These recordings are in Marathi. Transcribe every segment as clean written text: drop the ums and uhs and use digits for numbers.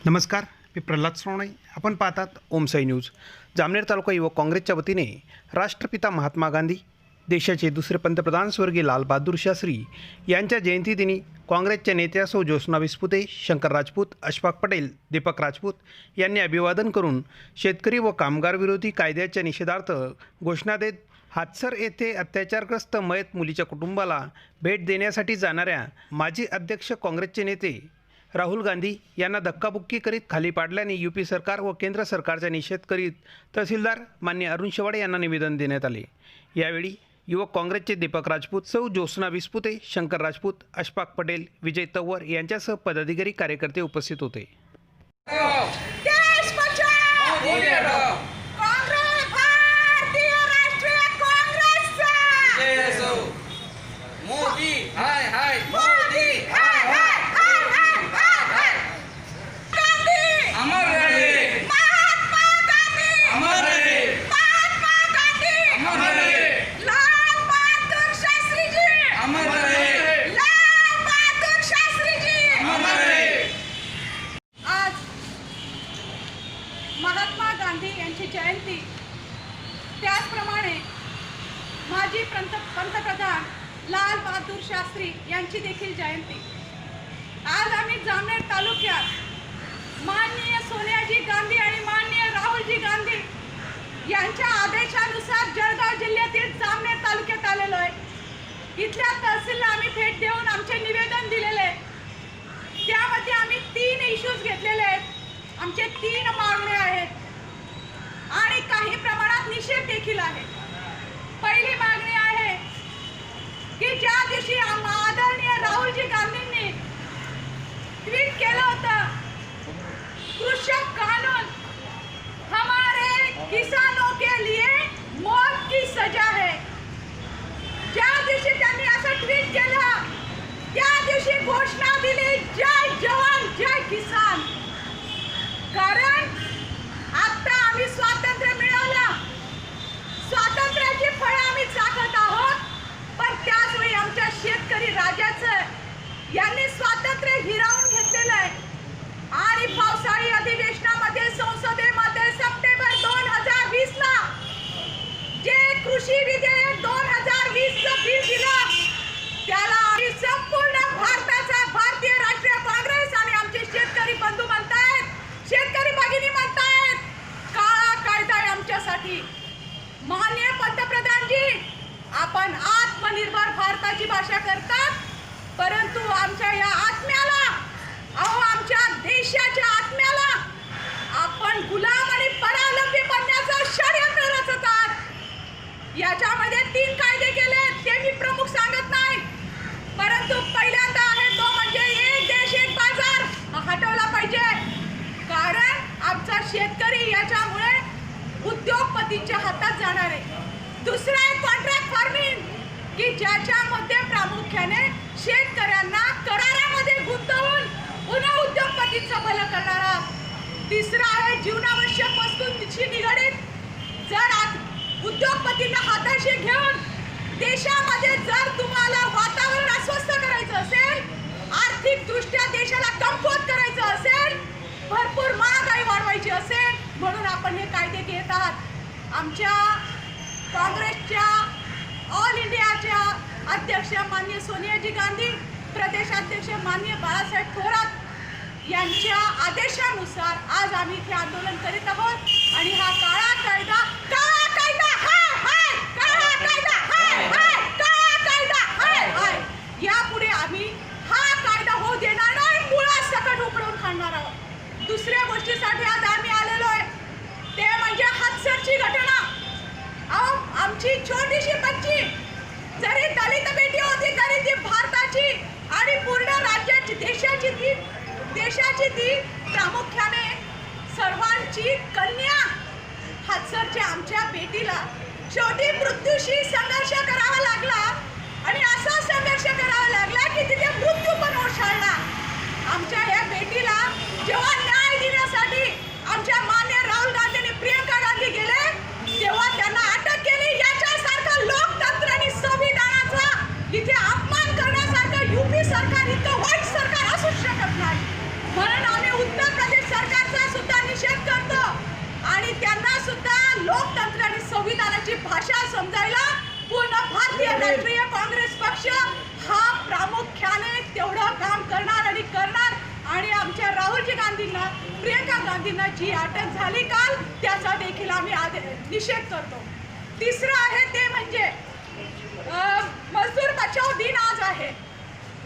नमस्कार, मी प्रल्हाद सोनवणे. आपण पाहतात ओमसाई न्यूज. जामनेर तालुका युवक काँग्रेसच्या वतीने राष्ट्रपिता महात्मा गांधी, देशाचे दुसरे पंतप्रधान स्वर्गीय लालबहादूर शास्त्री यांच्या जयंतीदिनी काँग्रेसच्या नेत्या सौ ज्योत्स्ना विसपुते, शंकर राजपूत, अशफाक पटेल, दीपक राजपूत यांनी अभिवादन करून शेतकरी व कामगार विरोधी कायद्याच्या निषेधार्थ घोषणा देत हातसर येथे अत्याचारग्रस्त मयत मुलीच्या कुटुंबाला भेट देण्यासाठी जाणाऱ्या माजी अध्यक्ष काँग्रेसचे नेते राहुल गांधी यांना धक्काबुक्की करीत खाली पाडल्याने यूपी सरकार व केंद्र सरकारचा निषेध करीत तहसीलदार मान्य अरुण शेवाडे यांना निवेदन देण्यात आले. यावेळी युवक काँग्रेसचे दीपक राजपूत, सौ ज्योत्स्ना विसपुते, शंकर राजपूत, अशफाक पटेल, विजय तव्वर यांच्यासह पदाधिकारी कार्यकर्ते उपस्थित होते. महात्मा गांधी यांची जयंती, त्याचप्रमाणे माजी पंतप्रधान लाल बहादूर शास्त्री यांची देखील जयंती. आज आम्ही जामनेर तालुक्यात माननीय सोनियाजी गांधी आणि माननीय राहुलजी गांधी यांच्या आदेशानुसार जळगाव जिल्ह्यातील जामनेर तालुक्यात आलेलो आहे. इथल्या तहसीलला आम्ही भेट देऊन आमचे निवेदन दिलेले आहे. त्यामध्ये आम्ही 3 इश्यूज घेतलेले आहेत. आमचे 3 मागण्या आहेत आणि काही प्रमाणात निषेध देखील आहे. पहिली मागणी आहे की ज्या दिवशी आदरणीय राहुलजी गांधींनी ट्वीट केलं होतं, कृषक कानून हमारे किसानों के लिए मौत की सजा है, ज्या दिवशी त्यांनी असं ट्वीट केलं त्या दिवशी घोषणा दिली, जय जवान जय किसान. कारण आता आम्ही स्वातंत्र्य मिळवलं, स्वातंत्र्याची फळं आम्ही चाखत आहोत, पण त्याच वेळी आमच्या शेतकरी राजाचं यांनी स्वातंत्र्य हिरावून घेतलेलं आहे. आणि पावसाळी अधिवेशनामध्ये संसदेमध्ये सप्टेंबर 2020 ला जे कृषी विधेयक 2020चं बिल दिलं, त्याला आम्ही संपूर्ण भारताचा भारतीय राष्ट्रीय काँग्रेस आणि आमचे शेतकरी बंधू म्हणतायत, शेतकरी भगिनी म्हणतायत, काळा कायदा आहे आमच्यासाठी. माननीय पंतप्रधानजी, आपण आत्मनिर्भर भारताची भाषा करतात, परंतु आमच्या या आत्म्याला, आमच्या देशाच्या आत्म्याला आपण गुलाम आणि परावलंबी बनण्याचं षडयंत्र रचतात. याच्यामध्ये 3 कायदे केले, ते मी प्रमुख सांगत नाही, परंतु पहिल्यांदा आहे तो म्हणजे एक देश एक बाजार हटवला पाहिजे. कारण आमचा शेतकरी याच्यामुळे उद्योगपतींच्या हातात जाणार आहे. दुसरा आहे कॉन्ट्रॅक्ट फार्मिंग, की ज्याच्यामध्ये प्रामुख्याने शेतकऱ्यांना करारामध्ये गुंतवून पुन्हा उद्योगपतींचं भलं करणारा. तिसरा आहे जीवनावश्यक वस्तूंशी निगडीत, जर उद्योगपतींना हाताशी घेऊन देशामध्ये जर तुम्हाला वातावरण अस्वस्थ करायचं असेल, आर्थिक दृष्ट्या देशाला कमकुवत करायचं असेल, भरपूर महागाई वाढवायची असेल, म्हणून आपण हे कायदे घेत आहात. आमच्या काँग्रेसच्या ऑल इंडियाच्या अध्यक्ष माननीय सोनियाजी गांधी, प्रदेशाध्यक्ष माननीय बाळासाहेब थोरात यांच्या आदेशानुसार आज आम्ही इथे आंदोलन करीत आहोत. आणि हा काळा कायदा, काळा कायदा हाय हाय, काळा कायदा हाय हाय, काळा कायदा हाय हाय, यापुढे आम्ही हा कायदा होऊ देणार नाही, मुळासकट उकळून काढणार आहोत. दुसऱ्या गोष्टीसाठी आज आम्ही आलेलो आहे ते म्हणजे हातसरची घटना. आमची छोटीशी बच्ची, जरी दलित बेटी होती तरी ती भारताची आणि पूर्ण राज्याची देशाची ती प्रामुख्याने सर्वांची कन्या. हातसरच्या आमच्या बेटीला शेवटी मृत्यूशी संघर्ष करावा लागला आणि असा संघर्ष करावा लागला की तिथे मृत्यू पण ओशाळला. आमच्या या बेटीला जेव्हा न्याय देण्यासाठी आमच्या मान्य राहुल गांधी आणि प्रियंका गांधी गेले, तेव्हा त्यांना अटक केली. याच्यासारखं लोकतंत्र आणि संविधानाचा इथे अपमान करण्यासारखं यूपी सरकार इतकं वाईट सरकार असूच शकत नाही. म्हणून आम्ही उत्तर प्रदेश गांधींना, प्रियंका गांधींना जी अटक झाली काल, त्याचा देखील आम्ही निषेध करतो. तिसरं आहे ते म्हणजे मजदूर बचाव दिन आज आहे.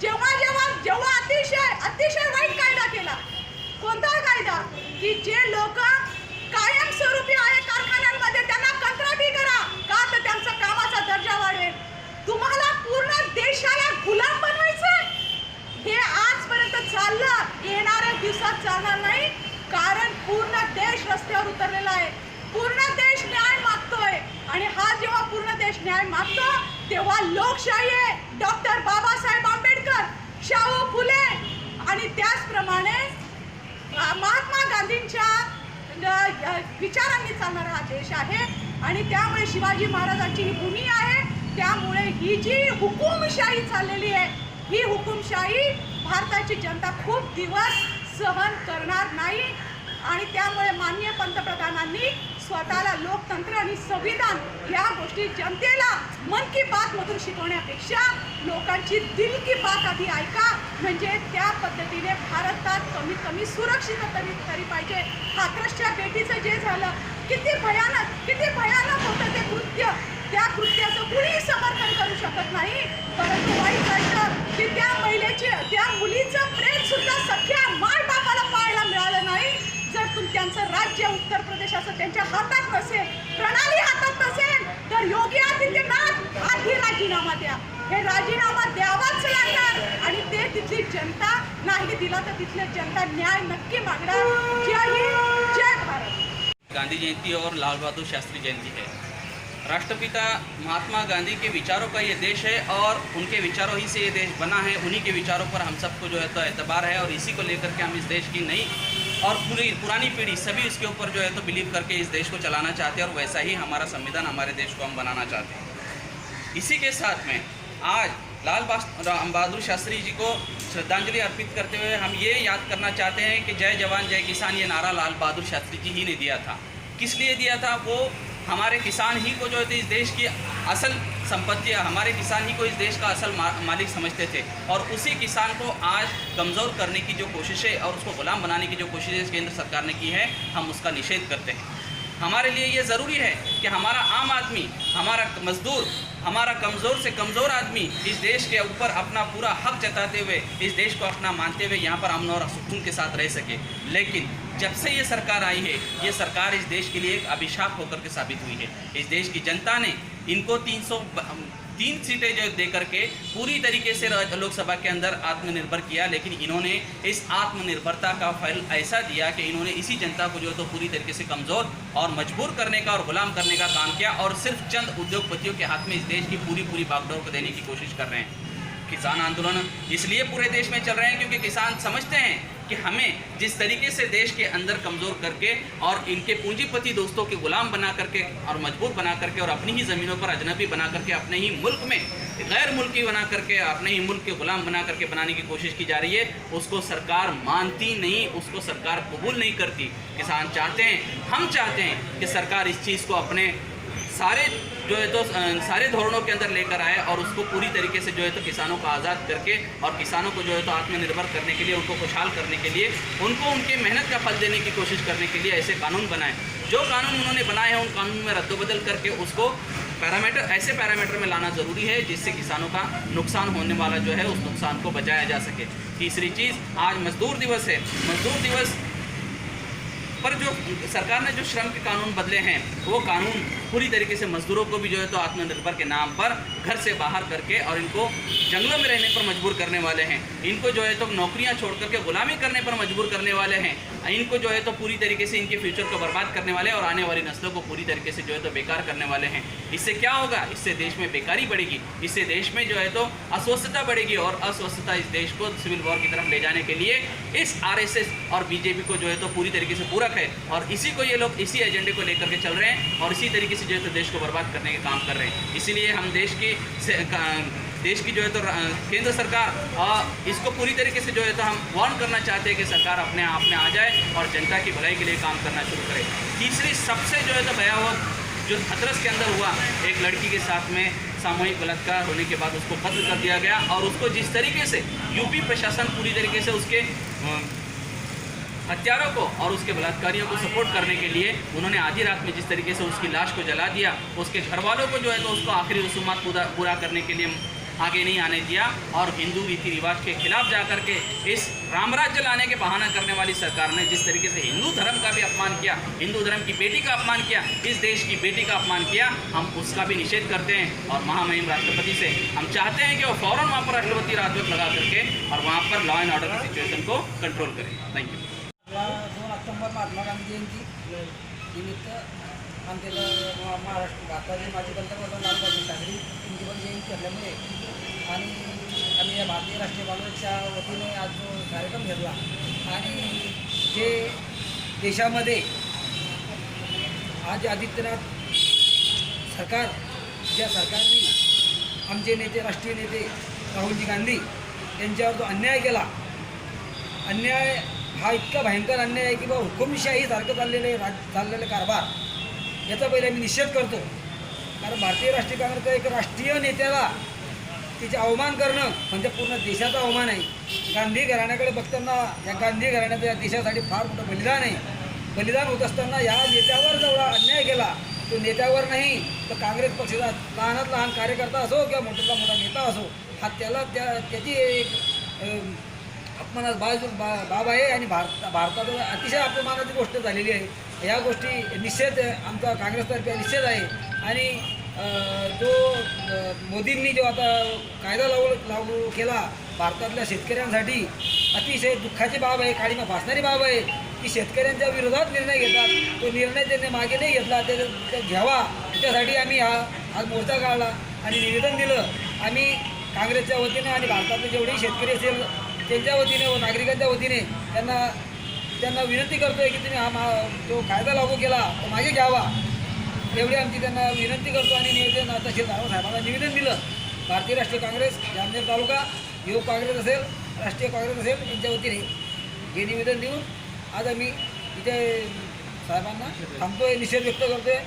जेव्हा अतिशय वाईट कायदा केला. कोणता कायदा? की जे लोक कायमस्वरूपी आहे कारखान्यांमध्ये त्यांना कंत्राटी करा, का तर त्यांचा कामाचा दर्जा वाढेल. तुम्हाला पूर्ण देशाला गुलाम बनवायचं, हे आजपर्यंत चाललं, येणाऱ्या दिवसात चालणार नाही. कारण पूर्ण देश रस्त्यावर उतरलेला आहे, पूर्ण देश न्याय मागतोय. आणि हा जेव्हा पूर्ण देश न्याय मागतो तेव्हा लोकशाही आहे. डॉक्टर बाबासाहेब आंबेडकर, शाहू फुले आणि त्याचप्रमाणे महात्मा गांधींच्या विचारांनी चालणारा हा देश आहे. आणि त्यामुळे शिवाजी महाराजांची ही भूमी आहे. त्यामुळे ही जी हुकुमशाही चाललेली आहे, ही हुकुमशाही भारताची जनता खूप दिवस सहन करणार नाही. आणि त्यामुळे माननीय पंतप्रधानांनी स्वतःला लोकतंत्र आणि संविधान या गोष्टी जनतेला मन की बात मधून शिकवण्यापेक्षा लोकांची दिल की बात आधी ऐका, म्हणजे त्या पद्धतीने भारतात कमीत कमी सुरक्षित तरी पाहिजे. हाथरसच्या बेटीचं जे झालं, किती भयानक होतं ते कृत्य. त्या कृत्याचं कुणीही समर्थन करू शकत नाही. परंतु वाईट वाटतं की त्या मुलीचं प्रेम सुद्धा सख्या माय बापाला पाहायला मिळालं नाही. जर त्यांचं राज्य उत्तर प्रदेशाचं त्यांच्या हातात नसेल, प्रणाली हातात नसेल, तर योगी आदित्यनाथ आधी राजीनामा द्या. हे राजीनामा द्यावाच लागणार. आणि ते तिथली जनता नाही दिला तर तिथली जनता न्याय नक्की मागणार. जय हिंद, जय भारत. गांधी जयंती और लाल बहादुर शास्त्री जयंती है. राष्ट्रपिता महात्मा गांधी के विचारों का ये देश है और उनके विचारों ही से ये देश बना है. उन्हीं के विचारों पर हम सबको जो है तो एतबार है और इसी को लेकर के हम इस देश की नई और पुरानी पीढ़ी सभी इसके ऊपर जो है तो बिलीव करके इस देश को चलाना चाहते हैं और वैसा ही हमारा संविधान, हमारे देश को हम बनाना चाहते हैं. इसी के साथ में आज लाल बहादुर शास्त्री जी को श्रद्धांजलि अर्पित करते हुए हम ये याद करना चाहते हैं कि जय जवान जय किसान ये नारा लाल बहादुर शास्त्री जी ही ने दिया था. किस लिए दिया था? वो हमारे किसान ही को जो है इस देश की असल संपत्ति, हमारे किसान ही को इस देश का असल मालिक समझते थे. और उसी किसान को आज कमज़ोर करने की जो कोशिश है और उसको गुलाम बनाने की जो कोशिश केंद्र सरकार ने की है, हम उसका निषेध करते हैं. हमारे लिए ये ज़रूरी है कि हमारा आम आदमी, हमारा मजदूर, हमारा कमज़ोर से कमज़ोर आदमी इस देश के ऊपर अपना पूरा हक जताते हुए, इस देश को अपना मानते हुए यहाँ पर अमन और सुकून के साथ रह सके. लेकिन जब से ये सरकार आई है, ये सरकार इस देश के लिए एक अभिशाप होकर के साबित हुई है. इस देश की जनता ने इनको 303 सीटें जो दे करके पूरी तरीके से लोकसभा के अंदर आत्मनिर्भर किया. लेकिन इन्होंने इस आत्मनिर्भरता का फल ऐसा दिया कि इन्होंने इसी जनता को जो है तो पूरी तरीके से कमज़ोर और मजबूर करने का और गुलाम करने का काम किया और सिर्फ चंद उद्योगपतियों के हाथ में इस देश की पूरी बागडोर को देने की कोशिश कर रहे हैं. किसान आंदोलन इसलिए पूरे देश में चल रहे हैं क्योंकि किसान समझते हैं कि हमें जिस तरीके से देश के अंदर कमज़ोर करके और इनके पूंजीपति दोस्तों के गुलाम बना करके और मजबूर बना करके और अपनी ही ज़मीनों पर अजनबी बना करके अपने ही मुल्क में गैर मुल्की बना करके अपने ही मुल्क के गुलाम बना करके बनाने की कोशिश की जा रही है, उसको सरकार मानती नहीं, उसको सरकार कबूल नहीं करती. किसान चाहते हैं, हम चाहते हैं कि सरकार इस चीज़ को अपने सारे जो है तो सारे धोरणों के अंदर लेकर आए और उसको पूरी तरीके से जो है तो किसानों को आज़ाद करके और किसानों को जो है तो आत्मनिर्भर करने के लिए, उनको खुशहाल करने के लिए, उनको उनके मेहनत का फल देने की कोशिश करने के लिए ऐसे कानून बनाए. जो कानून उन्होंने बनाए हैं उन कानून में रद्दबदल करके उसको ऐसे पैरामीटर में लाना ज़रूरी है जिससे किसानों का नुकसान होने वाला जो है उस नुकसान को बचाया जा सके. तीसरी चीज़, आज मजदूर दिवस है. मजदूर दिवस पर जो सरकार ने जो श्रम के कानून बदले हैं वो कानून पूरी तरीके से मजदूरों को भी जो है तो आत्मनिर्भर के नाम पर घर से बाहर करके और इनको जंगलों में रहने पर मजबूर करने वाले हैं. इनको जो है तो नौकरियां छोड़ करके गुलामी करने पर मजबूर करने वाले हैं. इनको जो है तो पूरी तरीके से इनके फ्यूचर को बर्बाद करने वाले और आने वाली नस्लों को पूरी तरीके से जो है तो बेकार करने वाले हैं. इससे क्या होगा? इससे देश में बेकारी बढ़ेगी, इससे देश में जो है तो अस्वस्थता बढ़ेगी और अस्वस्थता इस देश को सिविल वॉर की तरफ ले जाने के लिए इस RSS और BJP को जो है तो पूरी तरीके से पूरक है और इसी को ये लोग इसी एजेंडे को लेकर के चल रहे हैं और इसी तरीके से जो है तो देश को बर्बाद करने के काम कर रहे हैं. इसीलिए हम देश की जो है तो केंद्र सरकार इसको पूरी तरीके से जो है तो हम वार्न करना चाहते हैं कि सरकार अपने आप में आ जाए और जनता की भलाई के लिए काम करना शुरू करे. तीसरी सबसे जो है तो भयावह जो हाथरस के अंदर हुआ, एक लड़की के साथ में सामूहिक बलात्कार होने के बाद उसको कत्ल कर दिया गया और उसको जिस तरीके से यूपी प्रशासन पूरी तरीके से उसके हत्यारों को और उसके बलात्कारियों को सपोर्ट करने के लिए उन्होंने आधी रात में जिस तरीके से उसकी लाश को जला दिया, उसके घर वालों को जो है तो उसको आखिरी रसूमात पूरा करने के लिए आगे नहीं आने दिया और हिंदू रीति रिवाज के खिलाफ जाकर के इस रामराज्य लाने के बहाना करने वाली सरकार ने जिस तरीके से हिंदू धर्म का भी अपमान किया, हिंदू धर्म की बेटी का अपमान किया, इस देश की बेटी का अपमान किया, हम उसका भी निषेध करते हैं। और महामहिम राष्ट्रपति से हम चाहते हैं कि वो फ़ौरन वहाँ पर राष्ट्रपति राजवट लगा करके और वहाँ पर लॉ एंड ऑर्डर की सिचुएशन को कंट्रोल करें। Thank you. 2 October Mahatma Gandhi Jayanti निमित्त आमच्या महाराष्ट्र भारताचे माजी पंतप्रधान लाल बहादूर शास्त्री यांची पण जयंती असल्यामुळे आणि आम्ही या भारतीय राष्ट्रीय काँग्रेसच्या वतीने आज जो कार्यक्रम घेतला आणि जे देशामध्ये आज आदित्यनाथ सरकार ज्या सरकारने आमचे नेते राष्ट्रीय नेते राहुलजी गांधी यांच्यावर जो अन्याय केला, अन्याय हा इतका भयंकर अन्याय आहे की बा हुकुमशाहीसारखं चाललेले कारभार याचा पहिले मी निषेध करतो। कारण भारतीय राष्ट्रीय काँग्रेसच्या एक राष्ट्रीय नेत्याला तिचे अवमान करणं म्हणजे पूर्ण देशाचा अवमान आहे। गांधी घराण्याकडे बघताना या गांधी घराण्याचं या देशासाठी फार मोठं बलिदान आहे। बलिदान होत असताना या नेत्यावर जेवढा अन्याय केला तो नेत्यावर नाही तर काँग्रेस पक्षाचा लहानात लहान कार्यकर्ता असो किंवा मोठ्यातला मोठा नेता असो हा त्याची एक अपमानात बाब आहे आणि भारतात अतिशय अपमानाची गोष्ट झालेली आहे। या गोष्टी निषेध आमचा काँग्रेसतर्फे निषेध आहे आणि जो मोदींनी जो आता कायदा लागू केला भारतातल्या शेतकऱ्यांसाठी अतिशय दुःखाची बाब आहे, काळीमा फासणारी बाब आहे की शेतकऱ्यांच्या विरोधात निर्णय घेतात। तो निर्णय त्यांनी मागे नाही घेतला, ते घ्यावा त्यासाठी आम्ही आज मोर्चा काढला आणि निवेदन दिलं। आम्ही काँग्रेसच्या वतीने आणि भारतातले जेवढेही शेतकरी असेल त्यांच्या वतीने व नागरिकांच्या वतीने त्यांना विनंती करतोय की तुम्ही जो कायदा लागू केला तो मागे घ्यावा, एवढी आमची त्यांना विनंती करतो आणि निवेदन तहसीलदार साहेबांना निवेदन दिलं। भारतीय राष्ट्रीय काँग्रेस जामनेर तालुका युवक काँग्रेस असेल, राष्ट्रीय काँग्रेस असेल यांच्या वतीने हे निवेदन देऊन आज आम्ही इथे साहेबांना थांबतोय, निषेध व्यक्त करतोय।